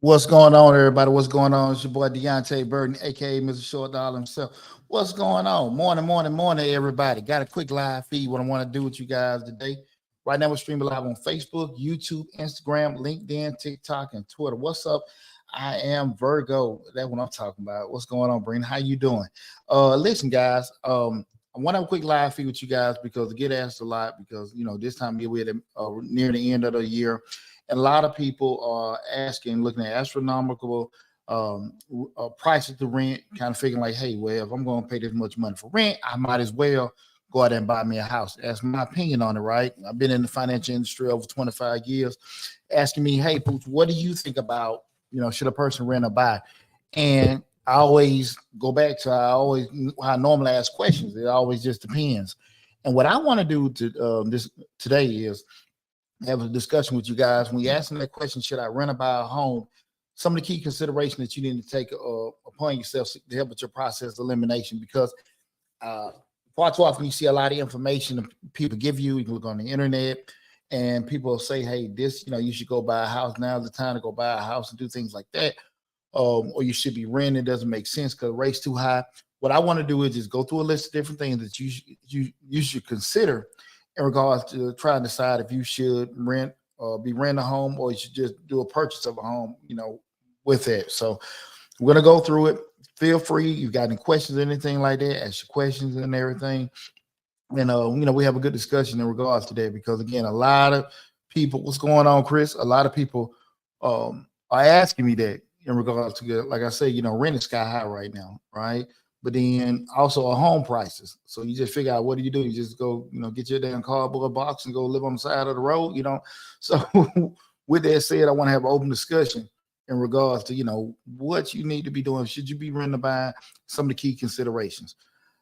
What's going on, everybody? What's going on? It's your boy Deonte Burden, aka Mr. Short Dollar himself. What's going on? Morning, everybody. Got a quick live feed. What I want to do with you guys today. Right now, we're streaming live on Facebook, YouTube, Instagram, LinkedIn, TikTok, and Twitter. What's up? I am Virgo. That's what I'm talking about. What's going on, Breen? How you doing? Listen, guys. I want to have a quick live feed with you guys because I get asked a lot because this time of year we're near the end of the year. And a lot of people are asking, looking at astronomical prices to rent, kind of figuring like, hey, well, if I'm going to pay this much money for rent, I might as well go out and buy me a house. That's my opinion on it, right? I've been in the financial industry over 25 years, asking me, hey, Pooch, what do you think about, should a person rent or buy? And I always go back to how I normally ask questions. It always just depends. And what I want to do today is have a discussion with you guys. When you're asking that question, should I rent or buy a home? Some of the key considerations that you need to take upon yourself to help with your process of elimination, because far too often you see a lot of information people give you. You can look on the internet and people say, hey, this, you should go buy a house. Now's the time to go buy a house and do things like that. Or you should be renting. It doesn't make sense because the rate's too high. What I want to do is just go through a list of different things that you should consider in regards to try and decide if you should rent or be renting a home, or you should just do a purchase of a home, with it. So we're going to go through it. Feel free. You got any questions or anything like that, ask your questions and everything. And, we have a good discussion in regards to that because, again, a lot of people, what's going on, Chris? A lot of people are asking me that in regards to, like I say, rent is sky high right now, right? But then also home prices. So you just figure out, what do? You just go, get your damn cardboard box and go live on the side of the road, So with that said, I want to have an open discussion in regards to, what you need to be doing. Should you be renting or buying? Some of the key considerations.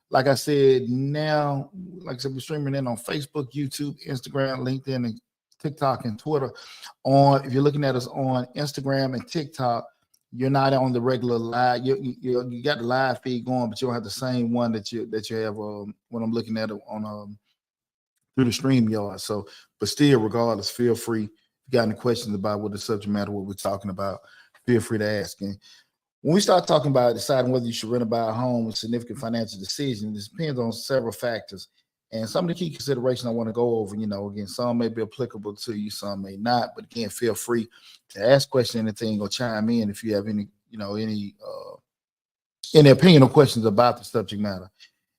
Like I said, now, like I said, we're streaming in on Facebook, YouTube, Instagram, LinkedIn, and TikTok and Twitter. If you're looking at us on Instagram and TikTok, you're not on the regular live. You got the live feed going, but you don't have the same one that you have when I'm looking at it on through the StreamYard. So, but still, regardless, feel free. If you got any questions about what the subject matter, what we're talking about, feel free to ask. And when we start talking about deciding whether you should rent or buy a home, a significant financial decision, this depends on several factors. And some of the key considerations I want to go over, again, some may be applicable to you, some may not. But again, feel free to ask questions, anything, or chime in if you have any opinion or questions about the subject matter.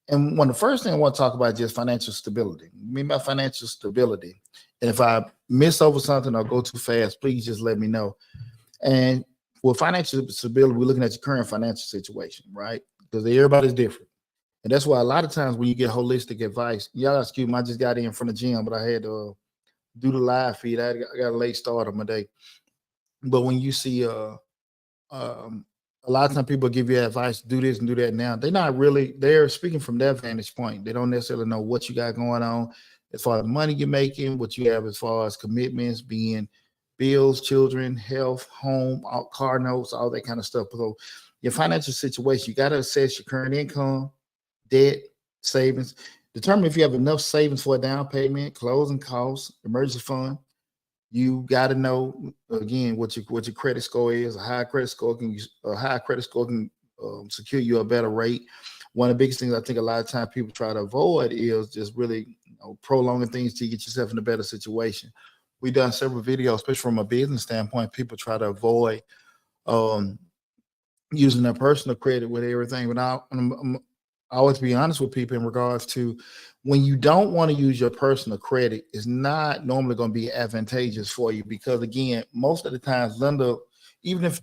And the first thing I want to talk about is just financial stability. I mean by financial stability. And if I miss over something or go too fast, please just let me know. And for financial stability, we're looking at your current financial situation, right? Because everybody's different. And that's why a lot of times when you get holistic advice, y'all excuse me, I just got in from the gym, but I had to do the live feed. I got a late start on my day. But when you see a lot of times people give you advice, do this and do that now, they're speaking from their vantage point. They don't necessarily know what you got going on as far as the money you're making, what you have as far as commitments, being bills, children, health, home, car notes, all that kind of stuff. So your financial situation, you got to assess your current income, debt, savings, determine if you have enough savings for a down payment, closing costs, emergency fund, You got to know again what your credit score is. A high credit score can secure you a better rate. One of the biggest things I think a lot of times people try to avoid is just really prolonging things to get yourself in a better situation. We've done several videos, especially from a business standpoint. People try to avoid um, using their personal credit with everything. But I always be honest with people in regards to when you don't want to use your personal credit, it's not normally going to be advantageous for you because again, most of the times lender, even if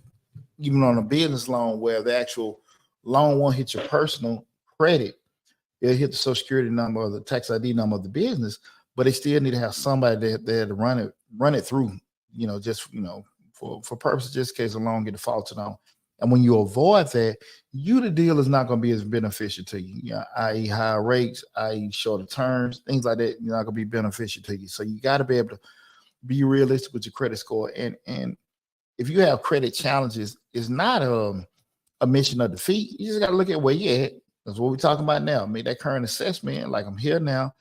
even on a business loan where the actual loan won't hit your personal credit, it'll hit the social security number or the tax ID number of the business, but they still need to have somebody there to run it through, just for purposes just in case a loan get defaulted on. And when you avoid that, the deal is not going to be as beneficial to you, i.e. higher rates, i.e. shorter terms, things like that, you're not going to be beneficial to you. So you got to be able to be realistic with your credit score. And if you have credit challenges, it's not a mission of defeat. You just got to look at where you're at. That's what we're talking about now. Make that current assessment. Like I'm here now.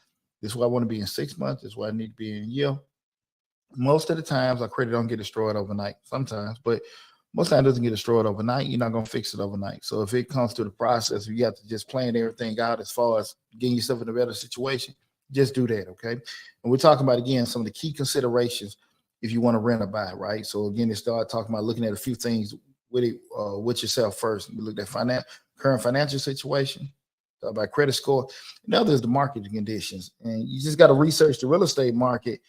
This is where I want to be in 6 months. This is where I need to be in a year. Most of the times, our credit don't get destroyed overnight. Sometimes, but most times it doesn't get destroyed overnight. You're not gonna fix it overnight. So if it comes to the process, you have to just plan everything out as far as getting yourself in a better situation. Just do that, okay? And we're talking about again some of the key considerations if you want to rent or buy, right? So again, they start talking about looking at a few things with yourself first. We look at current financial situation, talk about credit score. Another is the market conditions, and you just got to research the real estate market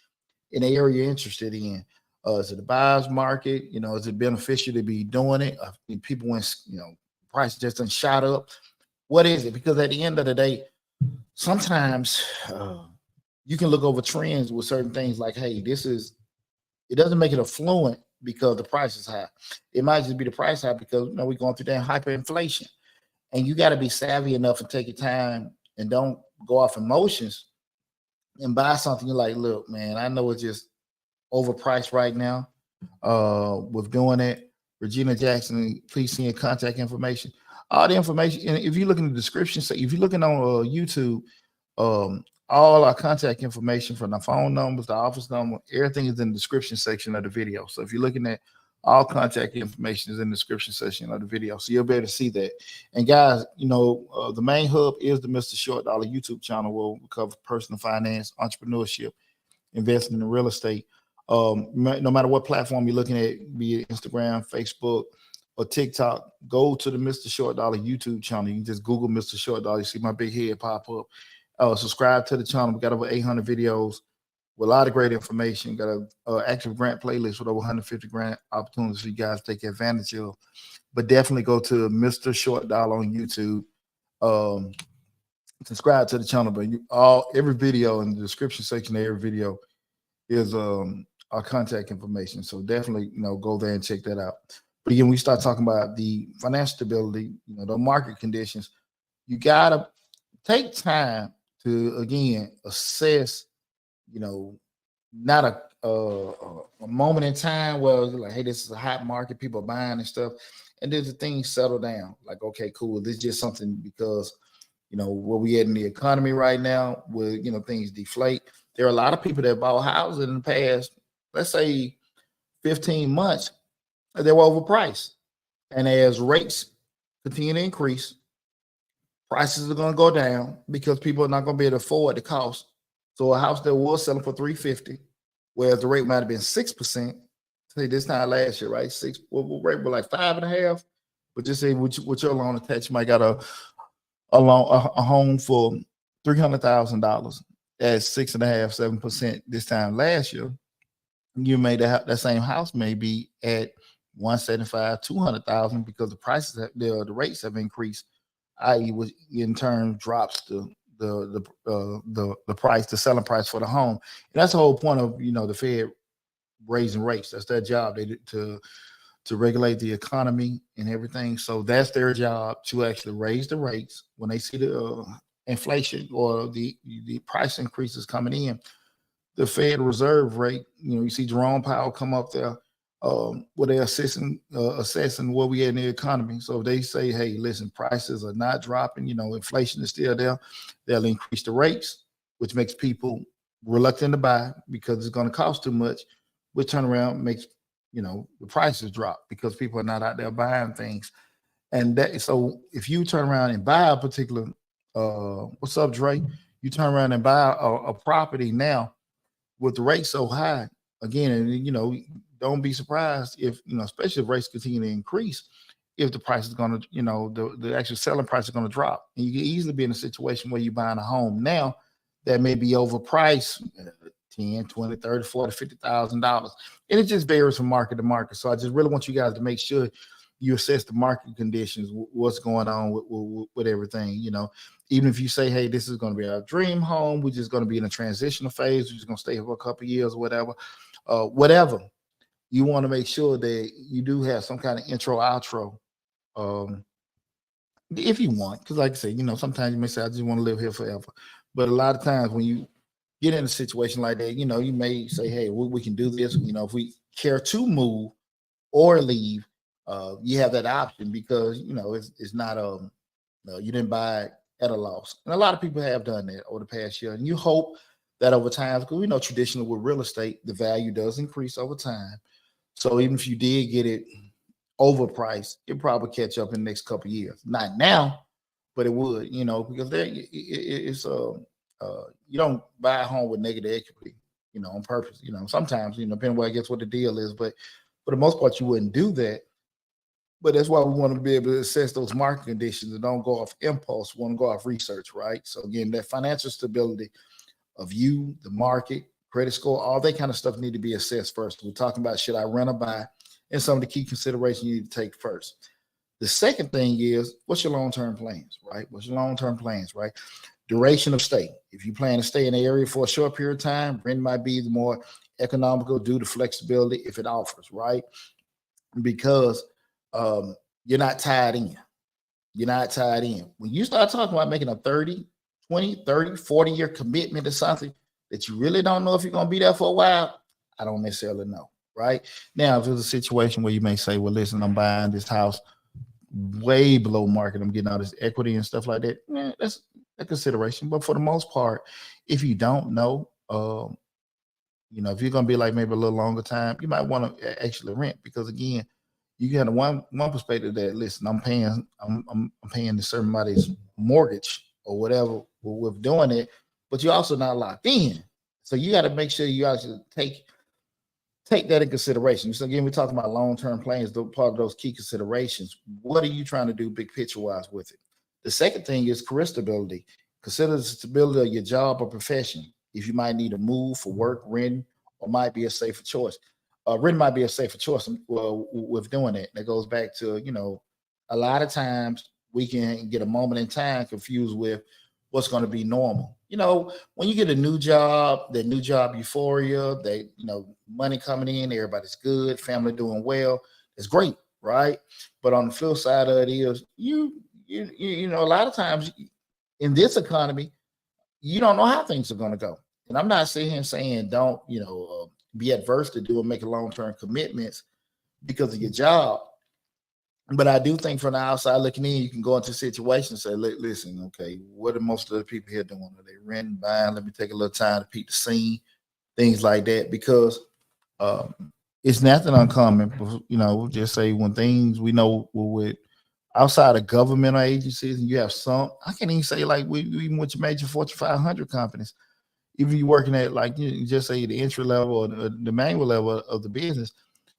in the area you're interested in. Is it a buyer's market? Is it beneficial to be doing it? People when price just done shot up. What is it? Because at the end of the day, sometimes you can look over trends with certain things like, hey, it doesn't make it affluent because the price is high. It might just be the price high because we're going through that hyperinflation. And you got to be savvy enough and take your time and don't go off emotions and buy something you're like, look, man, I know it's just overpriced right now. With doing it, Regina Jackson, please send your contact information. All the information, and if you look in the description, so if you're looking on YouTube, all our contact information from the phone numbers, the office number, everything is in the description section of the video. So if you're looking at all contact information is in the description section of the video. So you'll be able to see that. And guys, the main hub is the Mr. Short Dollar YouTube channel where we cover personal finance, entrepreneurship, investing in real estate. No matter what platform you're looking at, be it Instagram, Facebook, or TikTok, go to the Mr. Short Dollar YouTube channel. You can just Google Mr. Short Dollar. You see my big head pop up. Subscribe to the channel. We got over 800 videos with a lot of great information. Got an active grant playlist with over 150 grant opportunities for you guys to take advantage of. But definitely go to Mr. Short Dollar on YouTube. Subscribe to the channel. But every video in the description section of every video is our contact information. So definitely, go there and check that out. But again, we start talking about the financial stability, the market conditions. You gotta take time to again assess, not a moment in time where it's like, hey, this is a hot market, people are buying and stuff, and then the things settle down. Like, okay, cool, this is just something because where we at in the economy right now, where things deflate. There are a lot of people that bought houses in the past, let's say 15 months, they were overpriced. And as rates continue to increase, prices are going to go down because people are not going to be able to afford the cost. So a house that was selling for $350, whereas the rate might have been 6%, say this time last year, right? Rate was like 5.5%. But just say with your loan attached, you might got a home for $300,000 at 6.5%, 7% this time last year. You made that same house maybe at 175, 200,000 because the prices the rates have increased, i.e., which in turn drops the price, the selling price for the home. And that's the whole point of the Fed raising rates. That's their job. They to regulate the economy and everything. So that's their job, to actually raise the rates when they see the inflation or the price increases coming in. The Fed Reserve rate, you see Jerome Powell come up there where they're assessing where we at in the economy. So if they say, hey, listen, prices are not dropping, inflation is still there, they'll increase the rates, which makes people reluctant to buy because it's going to cost too much. would turn around and make the prices drop because people are not out there buying things. And that so if you turn around and buy a particular what's up, Dre? You turn around and buy a property now with the rate so high again, and don't be surprised if especially if rates continue to increase, if the price is going to the actual selling price is going to drop, and you can easily be in a situation where you're buying a home now that may be overpriced 10, 20, 30, 40, $50,000. And it just varies from market to market. So I just really want you guys to make sure you assess the market conditions, what's going on with everything. Even if you say, hey, this is going to be our dream home, we're just going to be in a transitional phase, we're just going to stay here for a couple of years or whatever, you want to make sure that you do have some kind of intro, outro, if you want. Because like I said, sometimes you may say, I just want to live here forever. But a lot of times when you get in a situation like that, you may say, hey, we can do this. If we care to move or leave, you have that option because, it's not, you didn't buy it at a loss. And a lot of people have done that over the past year. And you hope that over time, because we know traditionally with real estate, the value does increase over time. So even if you did get it overpriced, it'll probably catch up in the next couple of years. Not now, but it would, because it's you don't buy a home with negative equity, on purpose. Sometimes, depending on I guess what the deal is, but for the most part, you wouldn't do that. But that's why we want to be able to assess those market conditions and don't go off impulse. We want to go off research, right? So again, that financial stability of you, the market, credit score, all that kind of stuff need to be assessed first. We're talking about should I rent or buy, and some of the key considerations you need to take first. The second thing is, what's your long-term plans, right? What's your long-term plans, right? Duration of stay. If you plan to stay in the area for a short period of time, rent might be the more economical due to flexibility if it offers, right? Because you're not tied in. You're not tied in. When you start talking about making a 30, 20, 30, 40-year commitment to something that you really don't know if you're going to be there for a while, I don't necessarily know, right? Now, if there's a situation where you may say, well, listen, I'm buying this house way below market, I'm getting all this equity and stuff like that, that's a consideration. But for the most part, if you don't know, if you're going to be like maybe a little longer time, you might want to actually rent because, again, you got one perspective that, listen, I'm paying this certain body's mortgage or whatever with doing it, but you're also not locked in. So you got to make sure you actually take that in consideration. So again, we're talking about long-term plans, part of those key considerations. What are you trying to do big picture-wise with it? The second thing is career stability. Consider the stability of your job or profession. If you might need to move for work, rent, or might be a safer choice. Rent might be a safer choice with doing it. That goes back to, a lot of times we can get a moment in time confused with what's going to be normal. When you get a new job, that new job euphoria, money coming in, everybody's good, family doing well, it's great, right? But on the flip side of it is a lot of times in this economy, you don't know how things are going to go. And I'm not sitting here saying don't, be adverse to doing making long-term commitments because of your job. But I do think from the outside looking in, you can go into situations and say, listen, okay, what are most of the people here doing? Are they renting, buying? Let me take a little time to peek the scene, things like that, because it's nothing uncommon. Just say when things we know with outside of governmental agencies, and you have some, I can't even say like we even with your major Fortune 500 companies, even you working at like just say the entry level or the manual level of the business,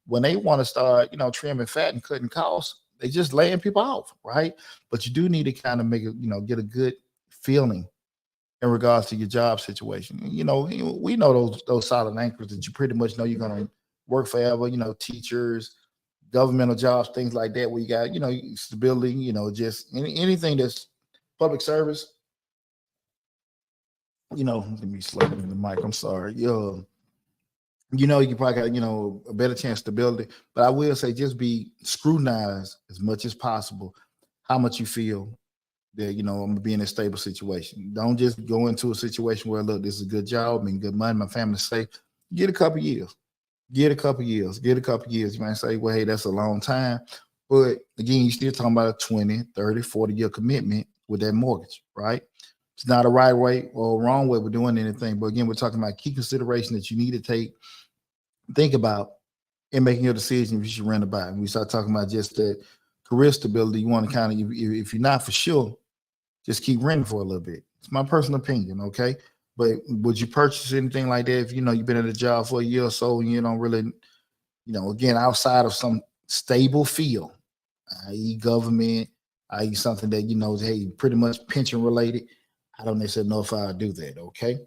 when they want to start, trimming fat and cutting costs, they just laying people off, right? But you do need to kind of make it, get a good feeling in regards to your job situation. We know those solid anchors that you pretty much know you're gonna work forever. Teachers, governmental jobs, things like that, where you got stability. Just anything that's public service. Let me slow down the mic. I'm sorry. You probably got, a better chance of stability. But I will say just be scrutinized as much as possible how much you feel that, I'm gonna be in a stable situation. Don't just go into a situation where, look, this is a good job, good money, my family's safe. Get a couple years. Get a couple years. You might say, well, hey, that's a long time. But again, you're still talking about a 20, 30, 40-year commitment with that mortgage, right? It's not a right way or a wrong way we're doing anything. But again, we're talking about key consideration that you need to take think about in making your decision if you should rent or buy. And we start talking about just that career stability. You want to kind of, if you're not for sure, just keep renting for a little bit. It's my personal opinion, okay? But would you purchase anything like that if you know you've been at a job for a year or so and you don't really, again, outside of some stable field, i.e., government, i.e., something that hey, pretty much pension related? I don't necessarily know if I'll do that, okay?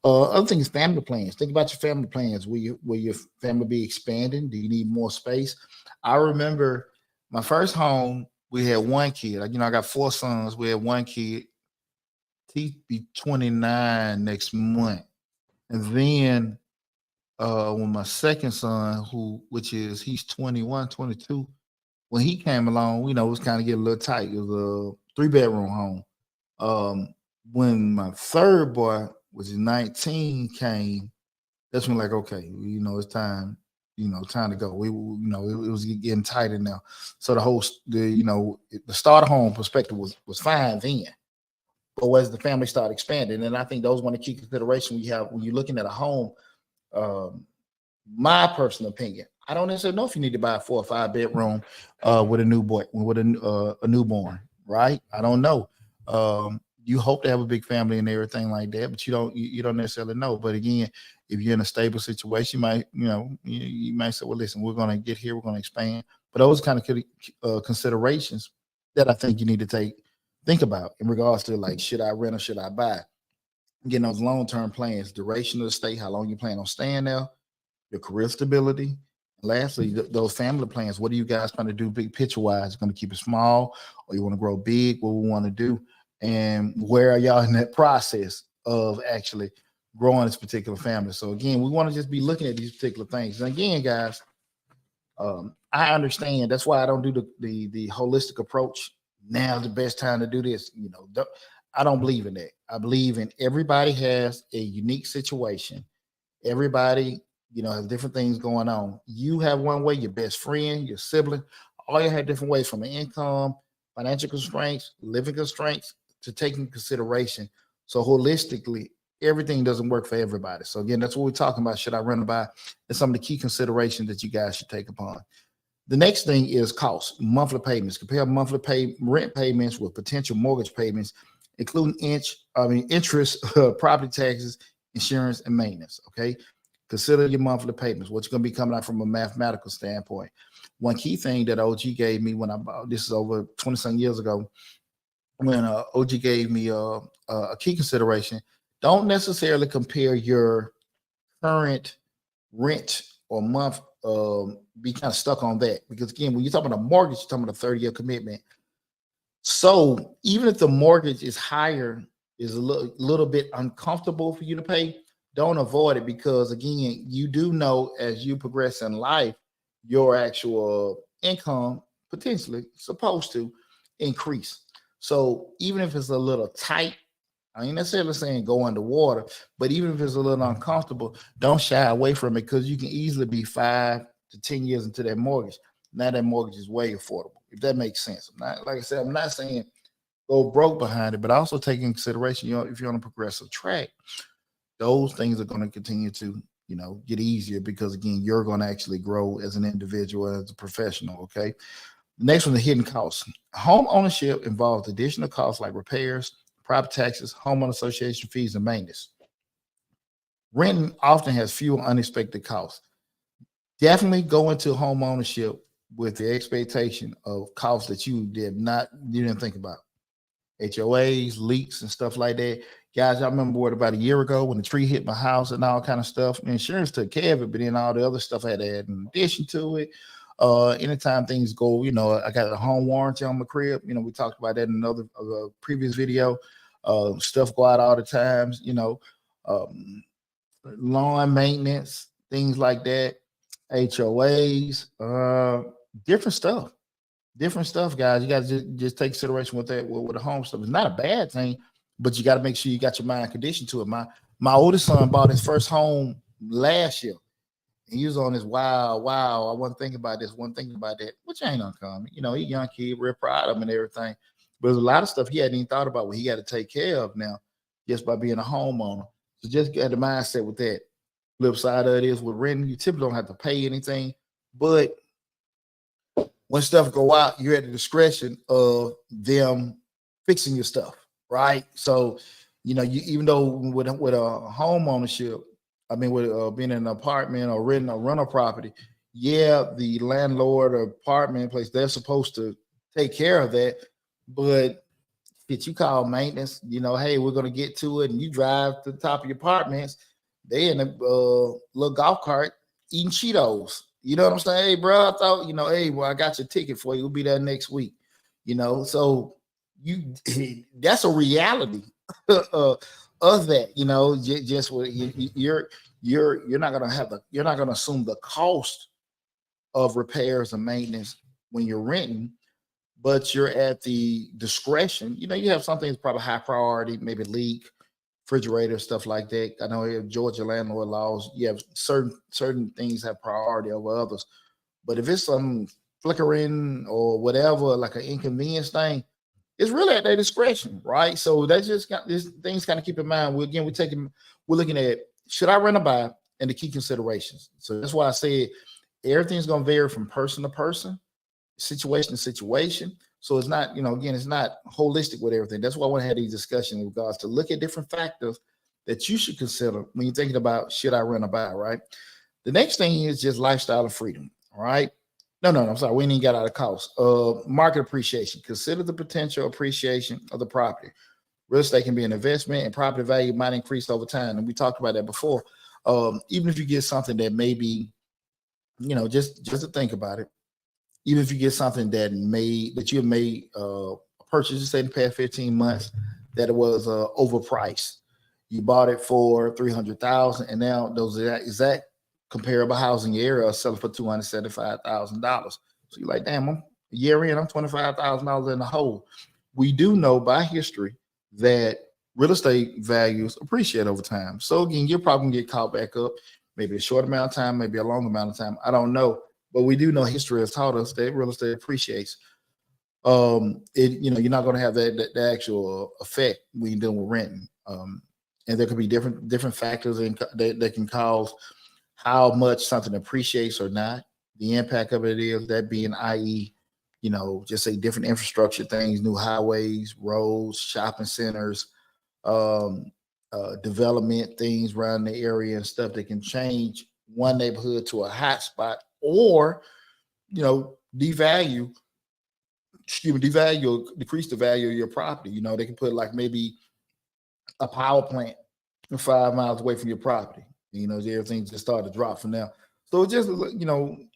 Other thing is family plans. Think about your family plans. Will your family be expanding? Do you need more space? I remember my first home, we had one kid. I got four sons. We had one kid. He'd be 29 next month. And then when my second son, he's 21, 22, when he came along, it was kind of getting a little tight. It was a 3-bedroom home. When my third boy, which is 19, came, that's when like, okay, it's time, time to go. It was getting tighter now. So the start of home perspective was fine then. But as the family started expanding, and I think those one of the key considerations when you're looking at a home, my personal opinion, I don't necessarily know if you need to buy a 4 or 5 bedroom with a newborn, right? I don't know. You hope to have a big family and everything like that, but you don't necessarily know. But again, if you're in a stable situation, you might say, well, listen, we're going to get here, we're going to expand. But those kind of considerations that I think you need to think about in regards to like, should I rent or should I buy? Getting those long-term plans, duration of the stay, how long you plan on staying there, your career stability. Lastly, those family plans. What are you guys trying to do big picture wise? Going to keep it small or you want to grow big? What we want to do? And where are y'all in that process of actually growing this particular family? So again, we want to just be looking at these particular things. And again, guys, I understand. That's why I don't do the holistic approach. Now's the best time to do this. I don't believe in that. I believe in everybody has a unique situation. Everybody, has different things going on. You have one way, your best friend, your sibling, all you have different ways from an income, financial constraints, living constraints to take into consideration. So holistically, everything doesn't work for everybody. So again, that's what we're talking about. Should I rent or buy? And some of the key considerations that you guys should take upon. The next thing is costs, monthly payments. Compare monthly rent payments with potential mortgage payments, including interest, property taxes, insurance, and maintenance. Okay. Consider your monthly payments, what's going to be coming out from a mathematical standpoint. One key thing that OG gave me when I bought this is over 20-some years ago, when OG gave me a key consideration, don't necessarily compare your current rent or month, be kind of stuck on that. Because again, when you're talking about a mortgage, you're talking about a 30-year commitment. So even if the mortgage is higher, is a little bit uncomfortable for you to pay, don't avoid it, because again, you do know as you progress in life, your actual income potentially supposed to increase. So even if it's a little tight, I ain't necessarily saying go underwater, but even if it's a little uncomfortable, don't shy away from it, because you can easily be 5 to 10 years into that mortgage. Now that mortgage is way affordable, if that makes sense. I'm not, like I said, I'm not saying go broke behind it, but also take in consideration, if you're on a progressive track, those things are going to continue to, get easier, because again, you're going to actually grow as an individual, as a professional. Okay. Next one, the hidden costs. Home ownership involves additional costs like repairs, property taxes, homeowner association fees, and maintenance. Renting often has fewer unexpected costs. Definitely go into home ownership with the expectation of costs that you didn't think about. HOAs, leaks, and stuff like that. Guys, I remember about a year ago when the tree hit my house and all kind of stuff. Insurance took care of it, but then all the other stuff I had to add in addition to it. Anytime things go, I got a home warranty on my crib. We talked about that in another previous video. Stuff go out all the times. Lawn maintenance, things like that. HOAs, different stuff, guys. You got to just take consideration with that with the home stuff. It's not a bad thing, but you got to make sure you got your mind conditioned to it. My oldest son bought his first home last year. And he was on this wow. I wasn't thinking about this, wasn't thinking about that, which ain't uncommon. He's a young kid, real proud of him and everything. But there's a lot of stuff he hadn't even thought about what he got to take care of now just by being a homeowner. So just get the mindset with that. Flip side of it is with renting, you typically don't have to pay anything, but when stuff go out, you're at the discretion of them fixing your stuff, right? So, you even though with a home ownership, I mean, with being in an apartment or renting a rental property, yeah, the landlord or apartment place, they're supposed to take care of that, but that you call maintenance, hey, we're gonna get to it, and you drive to the top of your apartments, they in a little golf cart eating Cheetos. You know what I'm saying? Hey, bro, I thought, hey, well, I got your ticket for you. We'll be there next week. So you that's a reality of that. Just what you're not gonna you're not gonna assume the cost of repairs and maintenance when you're renting, but you're at the discretion. You have something that's probably high priority, maybe leak, refrigerator, stuff like that. I know in Georgia landlord laws, you have certain things have priority over others. But if it's some flickering or whatever, like an inconvenience thing, it's really at their discretion, right? So that's just got these things kind of keep in mind. We're looking at should I rent or buy and the key considerations. So that's why I said everything's gonna vary from person to person, situation to situation. So it's not, again, it's not holistic with everything. That's why I want to have these discussions in regards to look at different factors that you should consider when you're thinking about should I rent or buy, right? The next thing is just lifestyle of freedom, all right? No, I'm sorry, we ain't even got out of cost. Market appreciation. Consider the potential appreciation of the property. Real estate can be an investment, and property value might increase over time. And we talked about that before. Even if you get something that maybe, just to think about it, even if you get something that you have made a purchase, say in the past 15 months, that it was overpriced. You bought it for 300,000, and now those exact comparable housing area are selling for $275,000. So you're like, damn, I'm a year in, I'm $25,000 in the hole. We do know by history that real estate values appreciate over time. So again, you're probably gonna get caught back up, maybe a short amount of time, maybe a long amount of time. I don't know. But we do know history has taught us that real estate appreciates. You're not going to have the actual effect when you're dealing with renting. And there could be different factors that can cause how much something appreciates or not. The impact of it is that being, i.e., just say different infrastructure things, new highways, roads, shopping centers, development things around the area and stuff that can change one neighborhood to a hot spot or devalue, decrease the value of your property. They can put like maybe a power plant 5 miles away from your property. Everything just started to drop from there. So just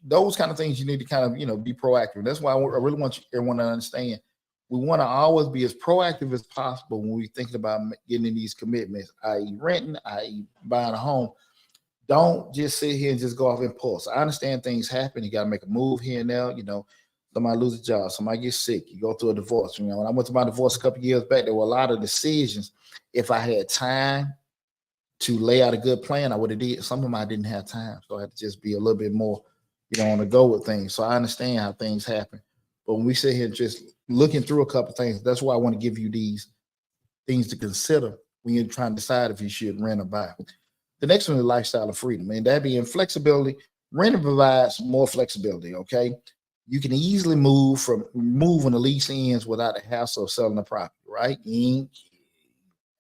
those kind of things you need to kind of be proactive. That's why I really want everyone to understand. We want to always be as proactive as possible when we're thinking about getting in these commitments, i.e. renting, i.e. buying a home. Don't just sit here and just go off impulse. I understand things happen. You got to make a move here and there. Somebody lose a job, somebody gets sick, you go through a divorce. When I went to my divorce a couple of years back, there were a lot of decisions. If I had time to lay out a good plan, I would have did. Some of them I didn't have time. So I had to just be a little bit more, on the go with things. So I understand how things happen. But when we sit here just looking through a couple of things, that's why I want to give you these things to consider when you're trying to decide if you should rent or buy. The next one is lifestyle of freedom, and that being flexibility. Renting provides more flexibility. Okay, you can easily move when the lease ends without the hassle of selling the property. Right? You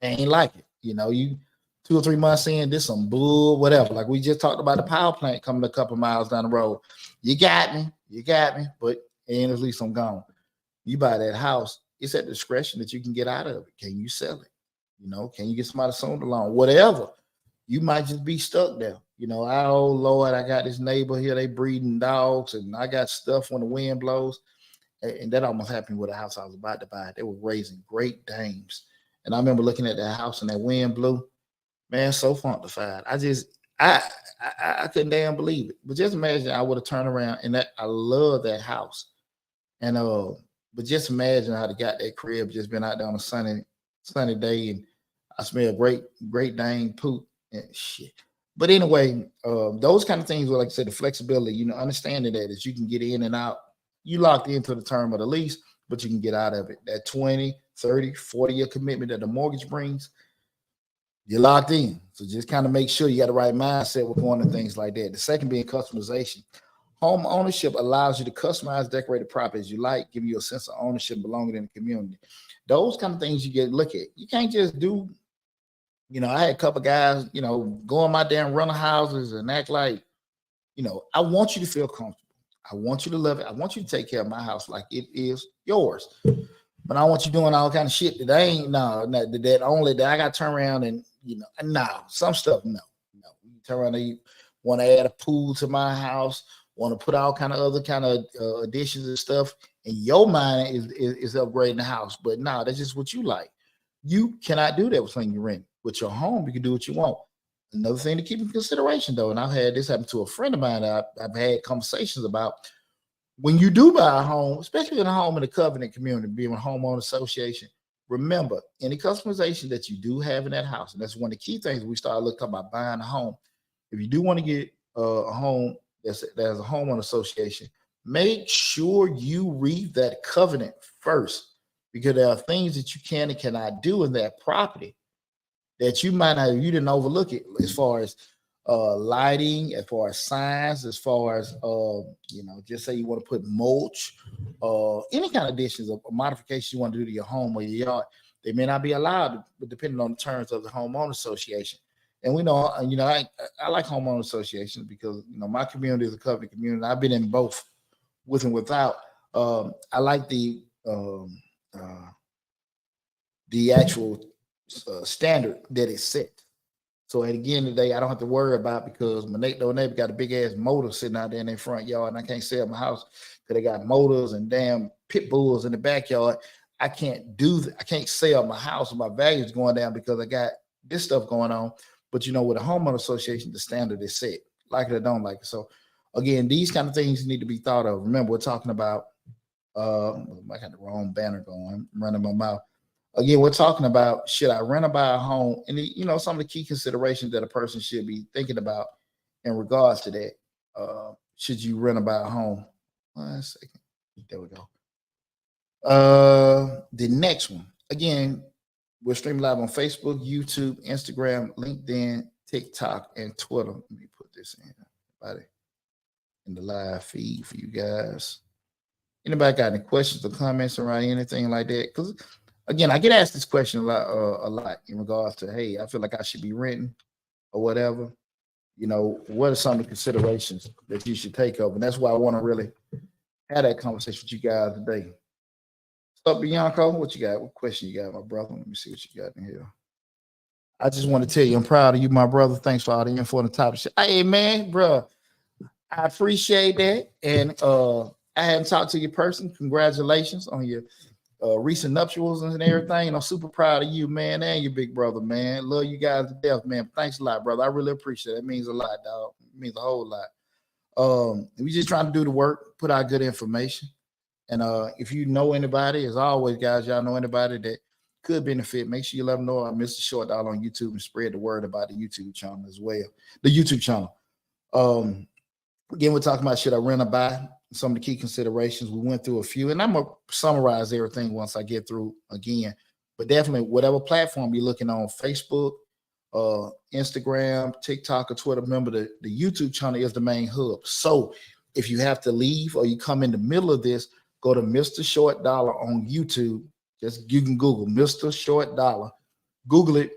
ain't like it. You 2 or 3 months in, this some bull, whatever. Like we just talked about the power plant coming a couple miles down the road. You got me, but and at least I'm gone. You buy that house, it's at discretion that you can get out of it. Can you sell it? Can you get somebody sold along? Whatever. You might just be stuck there. Oh Lord, I got this neighbor here, they breeding dogs, and I got stuff when the wind blows. And that almost happened with a house I was about to buy. They were raising Great Danes. And I remember looking at that house and that wind blew. Man, so funkified. I couldn't damn believe it. But just imagine I would have turned around and I love that house. And but just imagine how they got that crib just been out there on a sunny day, and I smell great Dane poop and shit. But anyway, those kind of things were, like I said, the flexibility, understanding that you can get in and out. You locked into the term of the lease, but you can get out of it. That 20, 30, 40-year commitment that the mortgage brings, You're locked in. So just kind of make sure you got the right mindset with going to things like that. The second being customization. Home ownership allows you to customize, decorate the property as you like, give you a sense of ownership, belonging in the community. Those kind of things you get look at. You can't just do, I had a couple guys, go in my damn rental houses and act like, I want you to feel comfortable. I want you to love it. I want you to take care of my house like it is yours. But I want you doing all kind of shit that ain't that only that I got to turn around and some stuff no. You turn around and you want to add a pool to my house, want to put all kind of other kind of additions and stuff. And your mind is upgrading the house, but that's just what you like. You cannot do that with something you rent. With your home, you can do what you want. Another thing to keep in consideration, though, and I've had this happen to a friend of mine that I've had conversations about. When you do buy a home, especially in a home in the covenant community, being a homeowner association, remember any customization that you do have in that house, and that's one of the key things we start looking about buying a home. If you do want to get a home that's a homeowner association, make sure you read that covenant first, because there are things that you can and cannot do in that property that you might not, you didn't overlook it, as far as lighting, as far as signs, as far as just say you want to put mulch, any kind of additions or modifications you want to do to your home or your yard. They may not be allowed, but depending on the terms of the homeowner association. And we know, I like homeowner associations because my community is a covenant community. I've been in both, with and without. I like the actual standard that is set. So at the end of the day, I don't have to worry about, because my neighbor got a big ass motor sitting out there in their front yard, and I can't sell my house because they got motors and damn pit bulls in the backyard. I can't do that. I can't sell my house, and my value is going down because I got this stuff going on. But with a homeowner association, the standard is set, like it or don't like it. So again, these kind of things need to be thought of. Remember, we're talking about I got the wrong banner going, I'm running my mouth. Again, we're talking about, should I rent or buy a home? And some of the key considerations that a person should be thinking about in regards to that. Should you rent or buy a home? 1 second. There we go. The next one. Again, we're streaming live on Facebook, YouTube, Instagram, LinkedIn, TikTok, and Twitter. Let me put this in the live feed for you guys. Anybody got any questions or comments around anything like that? Because again, I get asked this question a lot in regards to, hey, I feel like I should be renting or whatever. What are some of the considerations that you should take up? And that's why I want to really have that conversation with you guys today. What's up, Bianco? What you got? What question you got, my brother? Let me see what you got in here. I just want to tell you, I'm proud of you, my brother. Thanks for all the info on the top of shit. Hey, man, bro, I appreciate that. And I hadn't talked to your person. Congratulations on your recent nuptials and everything. I'm super proud of you, man, and your big brother, man. Love you guys to death, man. Thanks a lot, brother. I really appreciate it. It means a lot, dog. It means a whole lot. We just trying to do the work, put out good information. And if you know anybody, as always, guys, y'all know anybody that could benefit, make sure you let them know I'm Mr. Short Dollar on YouTube and spread the word about the YouTube channel as well. The YouTube channel. Again, we're talking about, should I rent or buy? Some of the key considerations. We went through a few, and I'm going to summarize everything once I get through again. But definitely, whatever platform you're looking on, Facebook, Instagram, TikTok, or Twitter, remember the YouTube channel is the main hub. So if you have to leave or you come in the middle of this, go to Mr. Short Dollar on YouTube. You can Google Mr. Short Dollar. Google it.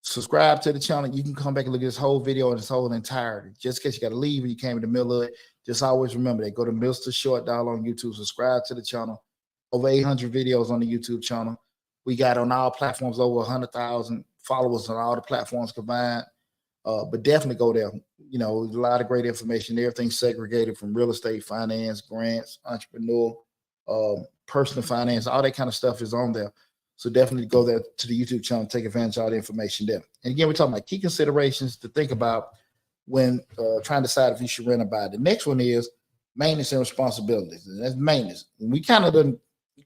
Subscribe to the channel. You can come back and look at this whole video in its whole entirety. Just in case you got to leave and you came in the middle of it, just always remember that. Go to Mr. Short Dollar on YouTube. Subscribe to the channel. Over 800 videos on the YouTube channel. We got on all platforms over 100,000 followers on all the platforms combined. But definitely go there. There's a lot of great information. Everything segregated from real estate, finance, grants, entrepreneur, personal finance, all that kind of stuff is on there. So definitely go there to the YouTube channel, take advantage of all the information there. And again, we're talking about key considerations to think about when trying to decide if you should rent or buy. The next one is maintenance and responsibilities. And that's maintenance. And we kind of done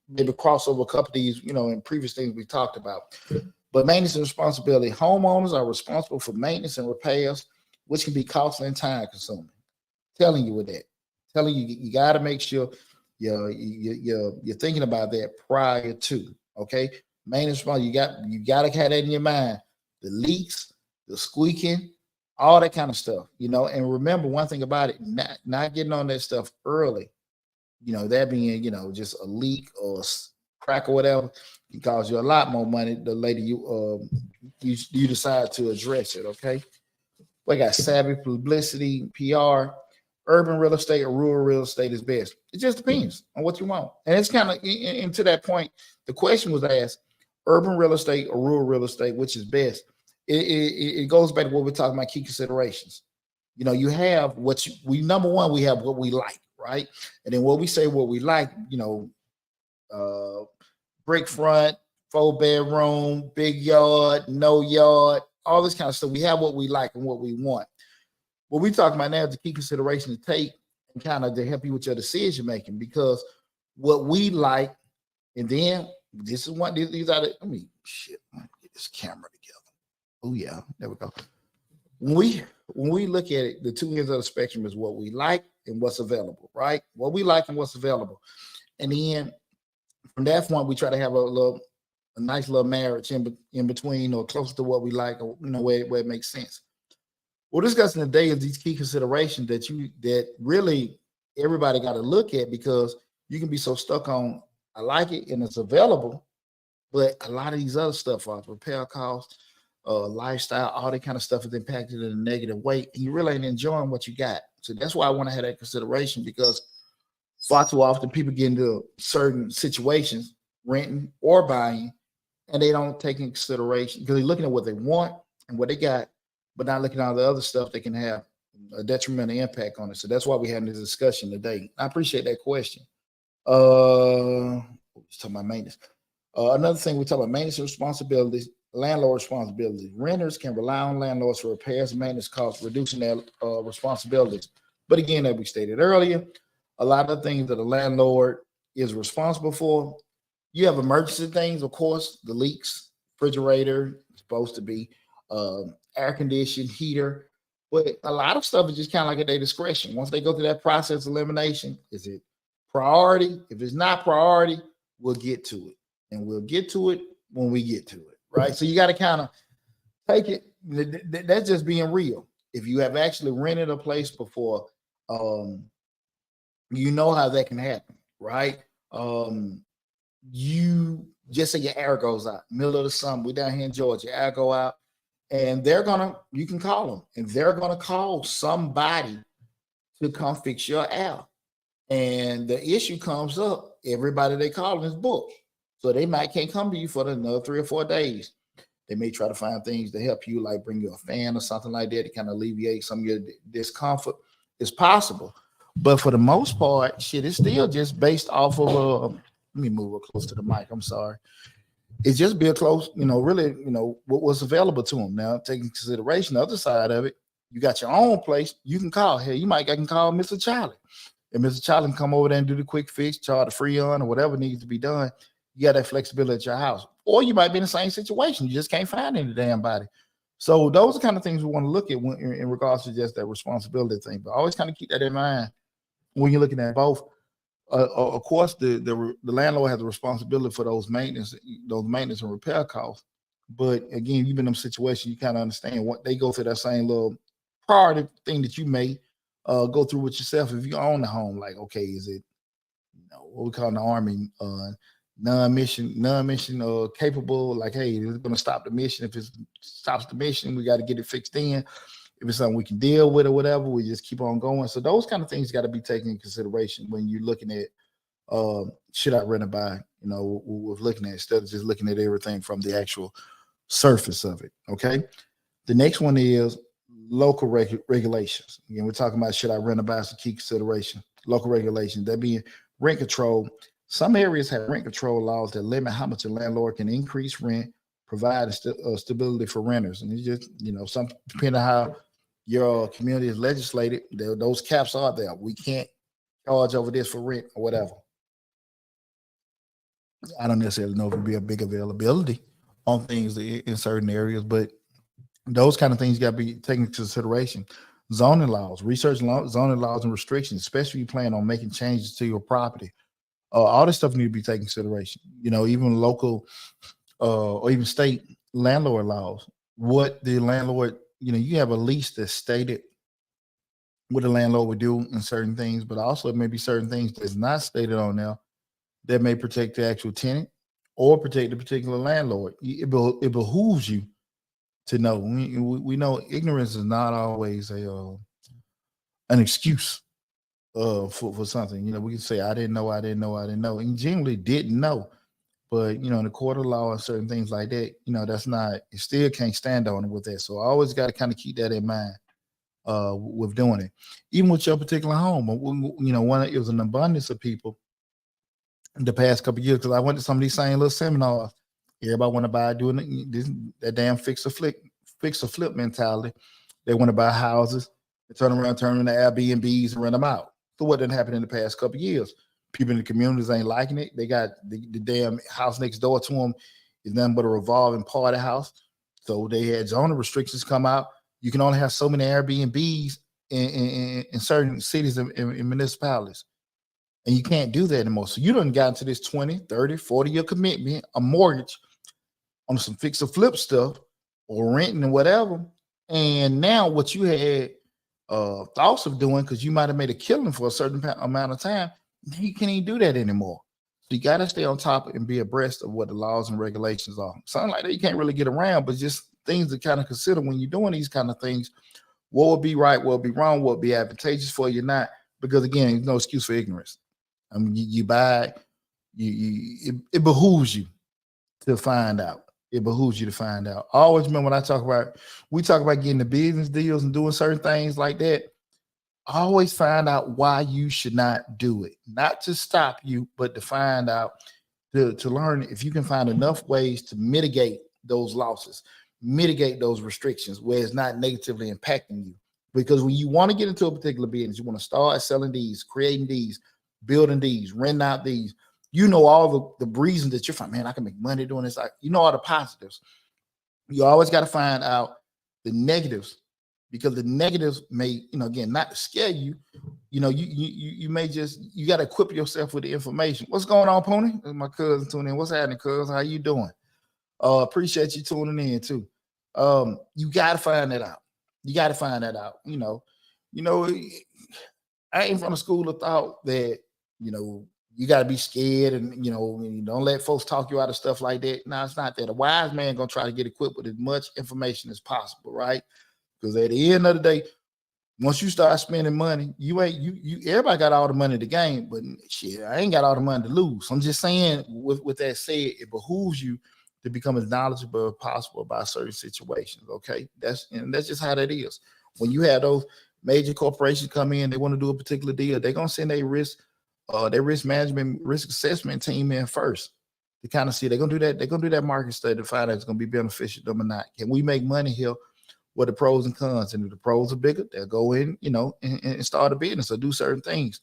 maybe cross over a couple of these, in previous things we talked about. But maintenance and responsibility. Homeowners are responsible for maintenance and repairs, which can be costly and time consuming. Telling you with that. Telling you, you got to make sure you're thinking about that prior to. Okay, maintenance, you got to have that in your mind. the leaks, the squeaking, all that kind of stuff, And remember one thing about it, not getting on that stuff early, that being, just a leak or a crack or whatever, can cause you a lot more money the later you decide to address it. Okay. We got savvy publicity, PR, urban real estate or rural real estate is best. It just depends on what you want. And it's kind of, and to that point, the question was asked, urban real estate or rural real estate, which is best? It goes back to what we're talking about, key considerations. You have number one, we have what we like, right? And then what we say what we like, brick front, 4-bedroom, big yard, no yard, all this kind of stuff. We have what we like and what we want. What we talking about now is the key consideration to take and kind of to help you with your decision making, because what we like, and then this is what these are the, get this camera together. Oh yeah, there we go. When we look at it, the two ends of the spectrum is what we like and what's available, right? What we like and what's available. And then from that point, we try to have a nice little marriage in between, or close to what we like, or where it makes sense. We're discussing today is these key considerations that really everybody got to look at, because you can be so stuck on I like it and it's available, but a lot of these other stuff, repair costs, lifestyle, all that kind of stuff is impacted in a negative way, and you really ain't enjoying what you got. So that's why I want to have that consideration, because far too often people get into certain situations, renting or buying, and they don't take in consideration because they're looking at what they want and what they got, but not looking at all the other stuff that can have a detrimental impact on it. So that's why we're having this discussion today. I appreciate that question. Let's talk about maintenance. Another thing we talk about, maintenance responsibilities, landlord responsibilities. Renters can rely on landlords for repairs and maintenance costs, reducing their responsibilities. But again, as we stated earlier, a lot of things that a landlord is responsible for. You have emergency things, of course, the leaks, refrigerator, supposed to be air conditioning, heater. But a lot of stuff is just kind of like at their discretion. Once they go through that process of elimination, is it priority? If it's not priority, we'll get to it. And we'll get to it when we get to it, right? So you got to kind of take it. That's just being real. If you have actually rented a place before, you know how that can happen, right? You just say your air goes out, middle of the summer, we're down here in Georgia, air go out, and you can call them, and they're gonna call somebody to come fix your air. And the issue comes up, everybody they call is booked. So they can't come to you for another 3 or 4 days. They may try to find things to help you, like bring you a fan or something like that to kind of alleviate some of your discomfort. It's possible. But for the most part, shit, it's still just based off of, let me move it close to the mic. I'm sorry. It's just be close, really, what was available to them. Now, taking consideration the other side of it, you got your own place, you can call. Hey, I can call Mr. Charlie. And Mr. Charlie can come over there and do the quick fix, charge the free on or whatever needs to be done. You got that flexibility at your house. Or you might be in the same situation. You just can't find any damn body. So those are kind of things we want to look at in regards to just that responsibility thing. But always kind of keep that in mind when you're looking at both. Of course, the landlord has the responsibility for those maintenance and repair costs. But again, you've been in them situations, you kind of understand what they go through that same little priority thing that you may go through with yourself if you own the home. Like, okay, is it what we call in the Army non-mission capable? Like, hey, it's going to stop the mission. If it stops the mission, we got to get it fixed in. If it's something we can deal with or whatever, we just keep on going. So those kind of things got to be taken into consideration when you're looking at should I rent or buy, with looking at, instead of just looking at everything from the actual surface of it. Okay. The next one is local regulations. Again, we're talking about should I rent or buy, is a key consideration. Local regulations, that being rent control. Some areas have rent control laws that limit how much a landlord can increase rent, provide stability for renters. And it's just, some depending on how your community is legislated, those caps are there. We can't charge over this for rent or whatever. I don't necessarily know if it'll be a big availability on things in certain areas, but those kind of things got to be taken into consideration. Zoning laws, zoning laws and restrictions, especially if you plan on making changes to your property. All this stuff need to be taken into consideration. Even local or even state landlord laws, what the landlord, you have a lease that's stated what the landlord would do in certain things, but also it may be certain things that's not stated on there that may protect the actual tenant or protect the particular landlord. It behooves you to know. We know ignorance is not always an excuse for something. We can say I didn't know, and you genuinely didn't know. But in the court of law and certain things like that, that's not. You still can't stand on it with that. So I always got to kind of keep that in mind with doing it, even with your particular home. It was an abundance of people the past couple of years because I went to some of these same little seminars. Everybody want to buy doing that damn fix a flip mentality. They want to buy houses, and turn them into Airbnbs and rent them out. So what didn't happen in the past couple of years? People in the communities ain't liking it. They got the damn house next door to them is nothing but a revolving party house. So they had zoning restrictions come out. You can only have so many Airbnbs in certain cities and municipalities. And you can't do that anymore. So you done got into this 20, 30, 40-year commitment, a mortgage on some fix or flip stuff or renting and whatever. And now what you had thoughts of doing, because you might have made a killing for a certain amount of time, now you can't even do that anymore. So you got to stay on top and be abreast of what the laws and regulations are. Something like that you can't really get around, but just things to kind of consider when you're doing these kind of things. What would be right, what would be wrong, what would be advantageous for you, not. Because again, there's no excuse for ignorance. I mean, you buy, it behooves you to find out. It behooves you to find out. I always remember when we talk about getting the business deals and doing certain things like that. Always find out why you should not do it. Not to stop you, but to find out, to learn if you can find enough ways to mitigate those losses, mitigate those restrictions where it's not negatively impacting you. Because when you want to get into a particular business, you want to start selling these, creating these, building these, renting out these, all the reasons that you're fine, man, I can make money doing this. All the positives. You always got to find out the negatives, because the negatives may, again, not to scare you. You may you got to equip yourself with the information. What's going on, Pony? My cousin tuning in. What's happening, cuz? How you doing? Appreciate you tuning in too. You got to find that out. You got to find that out. I ain't from the school of thought that, you got to be scared and, don't let folks talk you out of stuff like that. No, it's not that. A wise man going to try to get equipped with as much information as possible, right? Because at the end of the day, once you start spending money, everybody got all the money to gain, but shit, I ain't got all the money to lose. I'm just saying, with that said, it behooves you to become as knowledgeable as possible about certain situations, okay? That's just how that is. When you have those major corporations come in, they want to do a particular deal, they're going to send their risk management, risk assessment team in first to kind of see. They're going to do that market study to find out it's going to be beneficial to them or not. Can we make money here? What the pros and cons? And if the pros are bigger, they'll go in, and start a business or do certain things.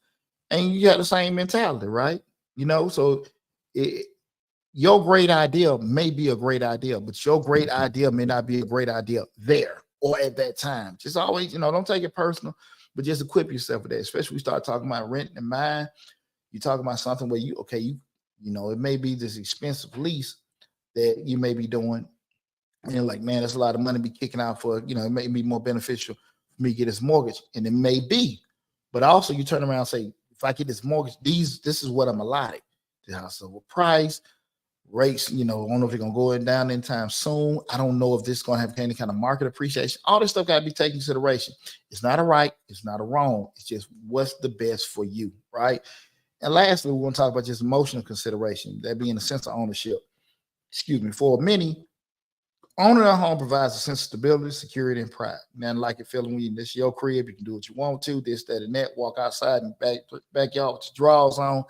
And you got the same mentality, right? So your great idea may be a great idea, but your great idea may not be a great idea there or at that time. Just always, don't take it personal, but just equip yourself with that. Especially when we start talking about renting and buying. You're talking about something where it may be this expensive lease that you may be doing. And you're like, man, that's a lot of money to be kicking out for, it may be more beneficial for me to get this mortgage. And it may be. But also you turn around and say, if I get this mortgage, this is what I'm allotted. The house over price, rates, I don't know if they're going to go down anytime soon. I don't know if this is going to have any kind of market appreciation. All this stuff got to be taken into consideration. It's not a right. It's not a wrong. It's just what's the best for you, right? And lastly, we're going to talk about just emotional consideration, that being a sense of ownership. For many, owning a home provides a sense of stability, security, and pride. Nothing like it feeling when this your crib, you can do what you want to, this, that, and that, walk outside and backyard with your drawers on.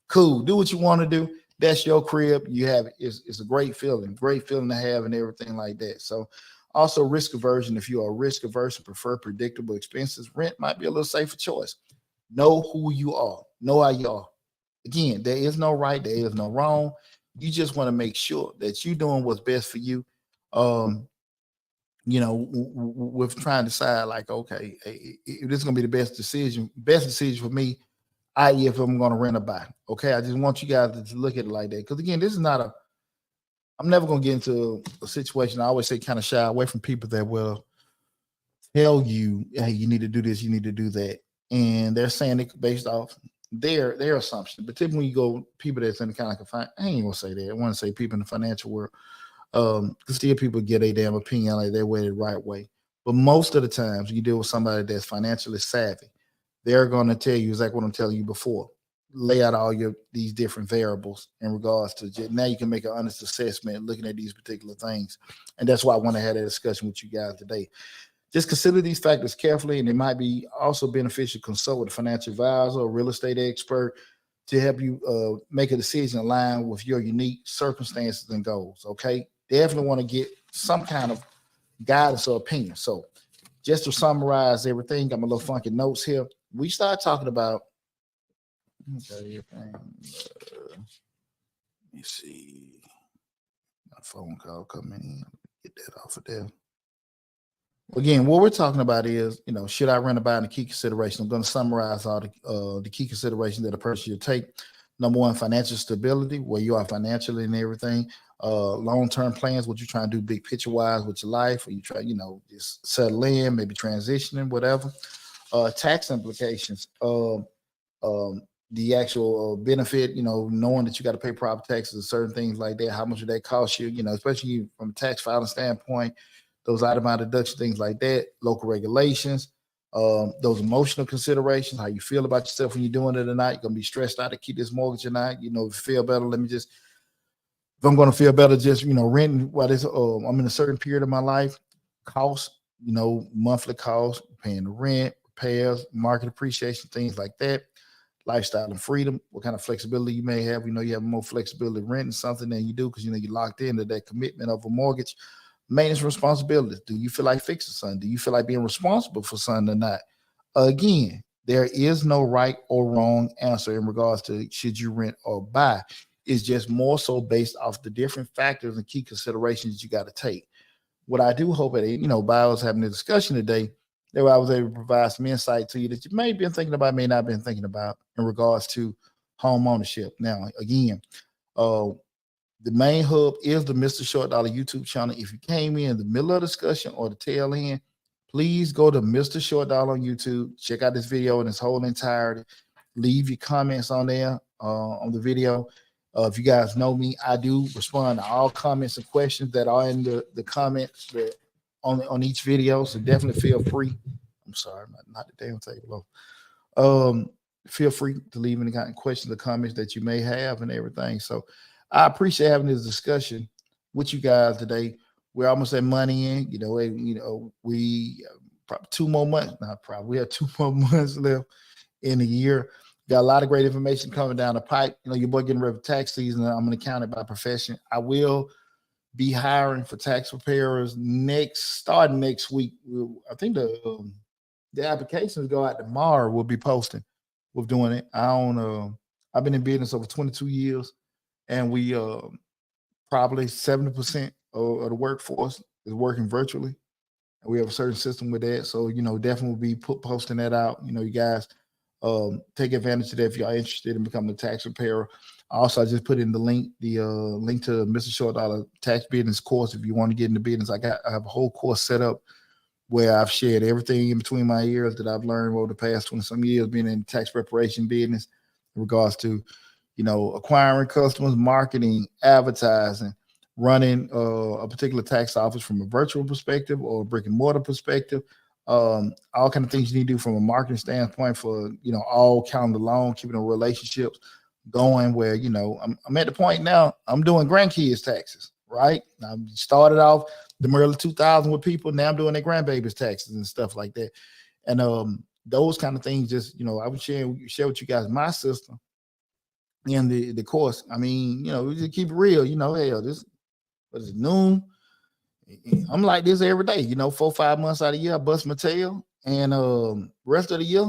Cool. Do what you want to do. That's your crib. You have it. It's a great feeling to have and everything like that. So also risk aversion. If you are risk averse and prefer predictable expenses, rent might be a little safer choice. Know who you are. Know how you are. Again, there is no right. There is no wrong. You just want to make sure that you're doing what's best for you. With trying to decide like, okay, if this is going to be the best decision for me, i.e. if I'm going to rent or buy. Okay, I just want you guys to look at it like that. Because again, this is not I'm never gonna get into a situation. I always say kind of shy away from people that will tell you, hey, you need to do this, you need to do that. And they're saying it based off their assumption. But typically when you go people that's in the kind of I ain't gonna say that. I want to say people in the financial world, because still people get a damn opinion like they're way the right way. But most of the times you deal with somebody that's financially savvy, they're gonna tell you exactly what I'm telling you before. Lay out all your these different variables in regards to now you can make an honest assessment looking at these particular things. And that's why I want to have that discussion with you guys today. Just consider these factors carefully, and it might be also beneficial to consult with a financial advisor or real estate expert to help you make a decision aligned with your unique circumstances and goals. Okay, definitely want to get some kind of guidance or opinion. So, just to summarize everything, got my little funky notes here. We start talking about. Okay, let me see. My phone call coming in. Get that off of there. Again, what we're talking about is, should I rent or buy? In the key consideration, I'm going to summarize all the key considerations that a person should take. Number one, financial stability, where you are financially and everything. Long-term plans, what you're trying to do, big picture-wise with your life, or you try, just settle in, maybe transitioning, whatever. Tax implications, the actual benefit, knowing that you got to pay property taxes and certain things like that. How much would that cost you? Especially from a tax filing standpoint. Those itemized deductions, things like that, local regulations, those emotional considerations, how you feel about yourself when you're doing it or not. You're going to be stressed out to keep this mortgage or not. If you feel better, if I'm going to feel better, just, renting while I'm in a certain period of my life, costs, monthly costs, paying the rent, repairs, market appreciation, things like that. Lifestyle and freedom, what kind of flexibility you may have. You have more flexibility renting something than you do because, you're locked into that commitment of a mortgage. Maintenance responsibilities. Do you feel like fixing something? Do you feel like being responsible for something or not? Again, there is no right or wrong answer in regards to should you rent or buy. It's just more so based off the different factors and key considerations you got to take. What I do hope that, by us having a discussion today, that I was able to provide some insight to you that you may have been thinking about, may not have been thinking about in regards to home ownership. Now, again, the main hub is the Mr. Short Dollar YouTube channel. If you came in the middle of the discussion or the tail end, please go to Mr. Short Dollar on YouTube. Check out this video in its whole entirety. Leave your comments on there on the video. If you guys know me, I do respond to all comments and questions that are in the comments that on each video. So definitely feel free. I'm sorry, not the damn table. Feel free to leave any kind of questions or comments that you may have and everything. So I appreciate having this discussion with you guys today. We're almost at money in. We probably 2 more months. Not probably. We have 2 more months left in a year. Got a lot of great information coming down the pipe. Your boy getting ready for tax season. I'm an accountant by profession. I will be hiring for tax preparers starting next week. I think the applications go out tomorrow. We'll be posting. We're doing it. I've been in business over 22 years. And we probably 70% of the workforce is working virtually. And we have a certain system with that. So, definitely will be posting that out. You guys take advantage of that if y'all interested in becoming a tax preparer. Also, I just put in the link to Mr. Short Dollar Tax Business course. If you want to get into business, I have a whole course set up where I've shared everything in between my ears that I've learned over the past 20-some years being in tax preparation business in regards to acquiring customers, marketing, advertising, running a particular tax office from a virtual perspective or a brick and mortar perspective. All kind of things you need to do from a marketing standpoint for, all counting along, keeping the relationships going where, I'm at the point now, I'm doing grandkids taxes, right? I started off the early 2000s with people. Now I'm doing their grandbabies taxes and stuff like that. And those kind of things just, I would share with you guys my system in the course. I mean, we just keep it real. Hell, this what is it, noon? I'm like this every day. 4-5 months out of the year, I bust my tail, and rest of the year,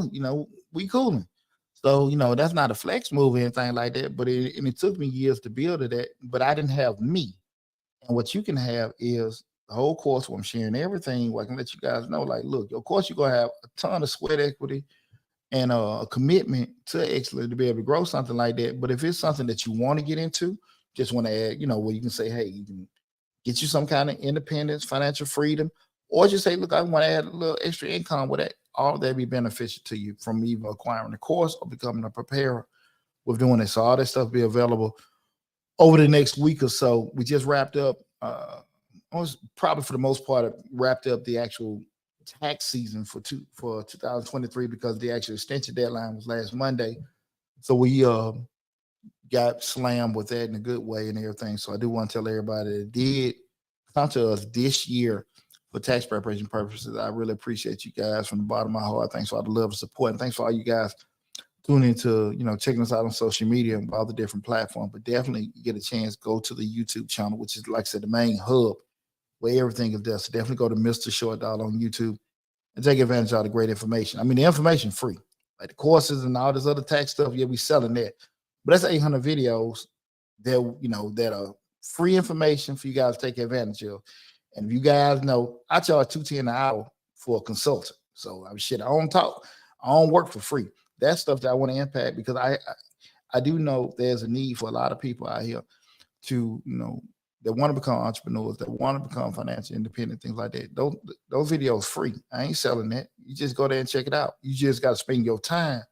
we cooling. So that's not a flex move or anything like that. But it took me years to build that. But I didn't have me. And what you can have is the whole course where I'm sharing everything. Where I can let you guys know, like, look, of course you're gonna have a ton of sweat equity and a commitment to excellence to be able to grow something like that. But if it's something that you want to get into, just want to add, where you can say, hey, you can get you some kind of independence, financial freedom, or just say, look, I want to add a little extra income with that. All of that be beneficial to you from either acquiring a course or becoming a preparer with doing it. So all that stuff be available over the next week or so. We just wrapped up, probably for the most part, wrapped up the actual tax season for 2023 because the actual extension deadline was last Monday. So we got slammed with that in a good way and everything. So I do want to tell everybody that did come to us this year for tax preparation purposes. I really appreciate you guys from the bottom of my heart. Thanks for all the love and support. And thanks for all you guys tuning into, checking us out on social media and all the different platforms. But definitely you get a chance, go to the YouTube channel, which is, like I said, the main hub where everything is there. So definitely go to Mr. Short Dollar on YouTube and take advantage of all the great information. I mean, the information free. Like the courses and all this other tax stuff, yeah, we selling that. But that's 800 videos that, that are free information for you guys to take advantage of. And if you guys know, I charge $210 an hour for a consultant. So I don't talk. I don't work for free. That's stuff that I want to impact because I do know there's a need for a lot of people out here to, that want to become entrepreneurs, that want to become financially independent, things like that. Those videos free. I ain't selling that. You just go there and check it out. You just got to spend your time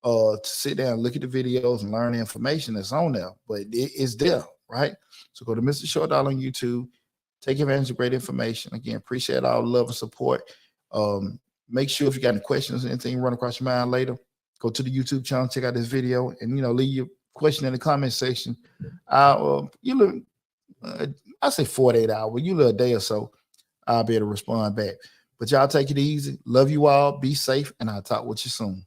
to sit down and look at the videos and learn the information that's on there. But it's there, right? So go to Mr. Short Dollar on YouTube. Take advantage of great information. Again, appreciate all the love and support. Make sure if you got any questions or anything run across your mind later, go to the YouTube channel, check out this video, and leave your question in the comment section. I say 48 hours, a day or so, I'll be able to respond back. But y'all take it easy. Love you all. Be safe, and I'll talk with you soon.